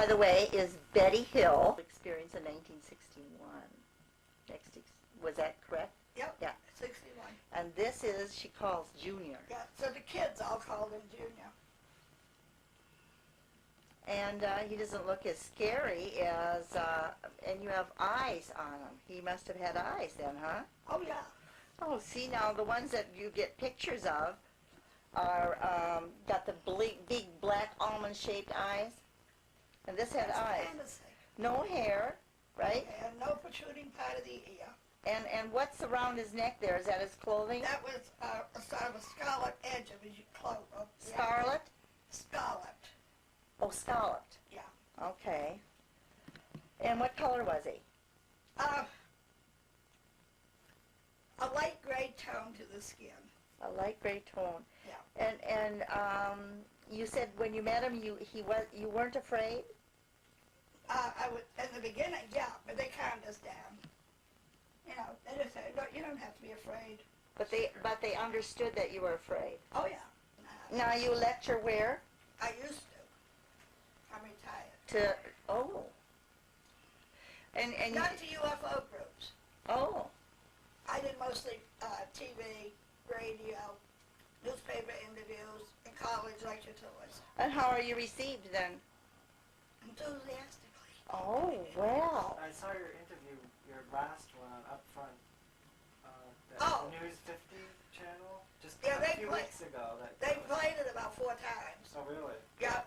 by the way, is Betty Hill. Experience in 1961. Was that correct? Yep. Yeah. 61. And this is, she calls Junior. Yeah, so the kids all called him Junior. And he doesn't look as scary as, and you have eyes on him. He must have had eyes then, huh? Oh, yeah. Oh, see, now the ones that you get pictures of are, got the big black almond-shaped eyes. And this had That's eyes. fantasy. No hair, right? And no protruding part of the ear. And what's around his neck there? Is that his clothing? That was a sort of a scarlet edge of his cloak. Scarlet? Scarlet. Oh, scarlet. Yeah. Okay. And what color was he? A light gray tone to the skin. A light gray tone. Yeah. And you said when you met him, you weren't afraid? I would in the beginning, yeah, but they calmed us down. You know, they just said, "Look, you don't have to be afraid." But they understood that you were afraid. Oh yeah. Now you lecture where? I used to. I'm retired. And Not to UFO groups. Oh. I did mostly TV, radio, newspaper interviews, and college lecture tours. And how are you received then? Enthusiastically. Oh, well. I saw your interview, your last one on Up Front, Oh. the News 50 channel, just Yeah, a few weeks ago. They played it about 4 times. Oh, really? Yeah.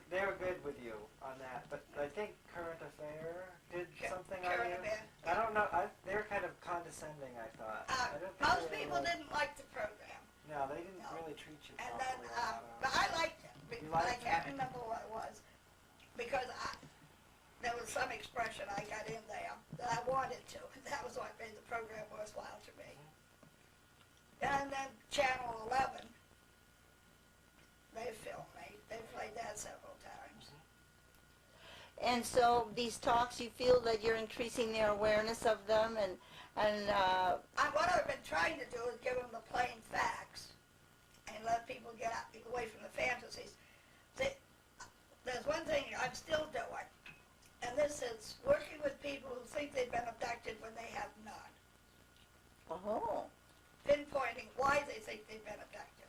They were good with you on that, but I think Current Affair did something on Current you. Affair. I don't know. They were kind of condescending, I thought. I don't think Most they people really, didn't like the program. No, they didn't really treat you And properly. then, but I liked it. You But I liked can't it? remember what it was. Because there was some expression I got in there that I wanted to. That was what made the program worthwhile to me. And then Channel 11, they filmed me. They played that several times. And so these talks, you feel that you're increasing their awareness of them, and What I've been trying to do is give them the plain facts and let people get away from the fantasies. There's one thing I'm still doing, and this is working with people who think they've been abducted when they have not. oh, Pinpointing why they think they've been abducted.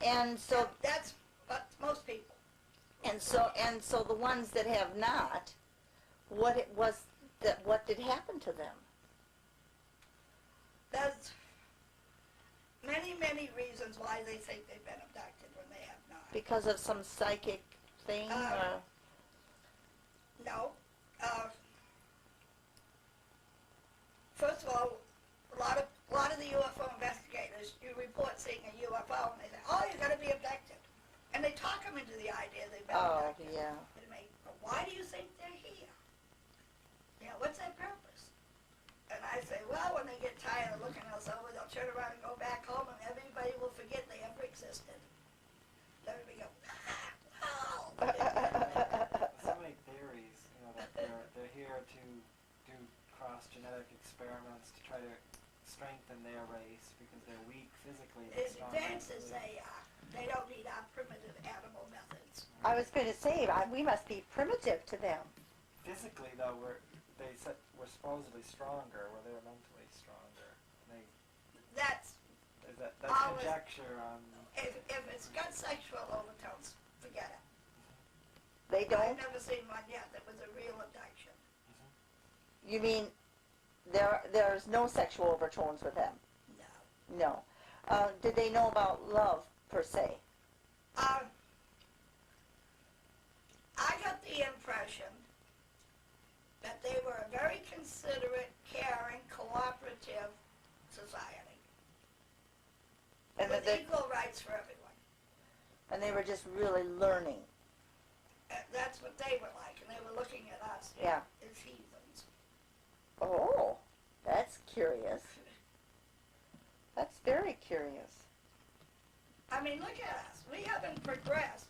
and so That's what most people. and so the ones that have not, what did happen to them? There's many reasons why they think they've been abducted when they have not. Because of some psychic thing? Or? No. First of all, a lot of the UFO investigators, you report seeing a UFO, and they say, "Oh, you're going to be abducted," and they talk them into the idea they've been abducted. Oh, yeah. They make, "Well, why do you think they're here? You know, what's their purpose?" And I say, "Well, when they get tired of looking us over, they'll turn around and go back home, and everybody will forget they ever existed." Then we go, "Wow." So many theories, that they're here to do cross-genetic experiments to try to strengthen their race because they're weak physically. As advanced as they are, they don't need our primitive animal methods. I was going to say, we must be primitive to them. Physically, though, we're supposedly stronger, where they're mentally stronger. That's That's always, conjecture on... if it's got sexual overtones, forget it. They don't? I've never seen one yet that was a real abduction. You mean there's no sexual overtones with them? No. No. Did they know about love, per se? I got the impression that they were a very considerate, caring, cooperative society. And With that equal rights for everyone. and they were just really learning. That's what they were like, and they were looking at us Yeah. as heathens. Oh, that's curious. That's very curious. I mean, look at us. We haven't progressed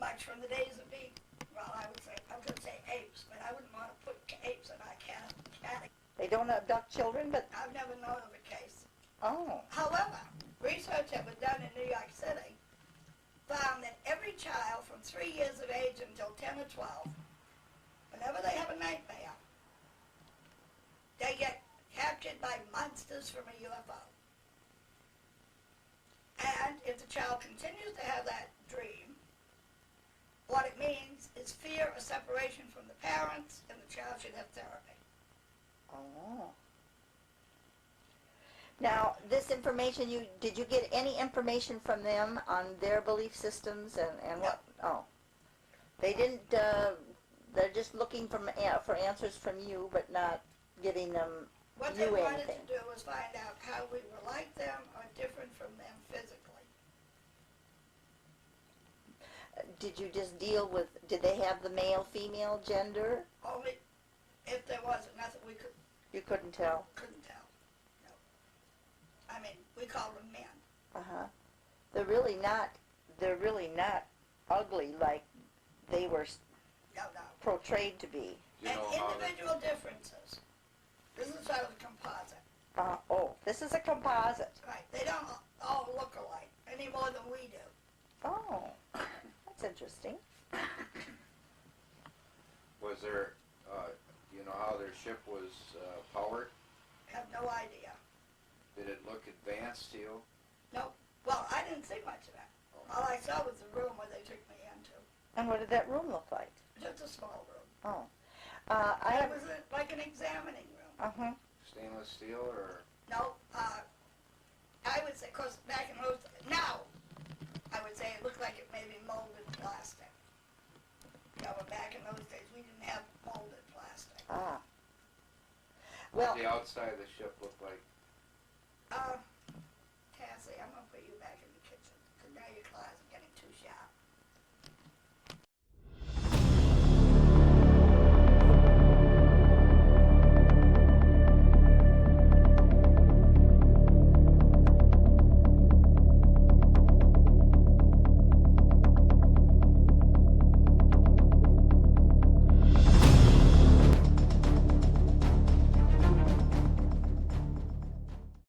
much from the days of being, well, I was going to say apes, but I wouldn't want to put apes in our category. They don't abduct children, but I've never known of a case. oh, However, research that was done in New York City found that every child from 3 years of age until 10 or 12, whenever they have a nightmare, they get captured by monsters from a UFO. And if the child continues to have that dream, what it means is fear of separation from the parents, and the child should have therapy. Oh. Now, this information, did you get any information from them on their belief systems and what? Oh. They didn't, they're just looking for answers from you, but not giving them What they you wanted anything. to do was find out how we were like them or different from them physically. Did you just deal with, did they have the male, female gender? Only if there wasn't nothing we You couldn't tell? couldn't tell. No. I mean, we call them men. Uh-huh. They're really not ugly like they were No. portrayed to be. Do you And know how they, individual differences. This is sort of a composite. Oh, this is a composite. Right. They don't all look alike any more than we do. Oh, that's interesting. was there, do you know how their ship was powered? Have no idea. Did it look advanced to you? Nope. Well, I didn't see much of that. All I saw was the room where they took me into. And what did that room look like? Just a small room. Oh. I It have, was like an examining room. uh-huh. Stainless steel or? No, I would say, because back in those, now, I would say it looked like it may be molded plastic. You know, but back in those days, we didn't have molded plastic. Ah. What Well, did the outside of the ship look like?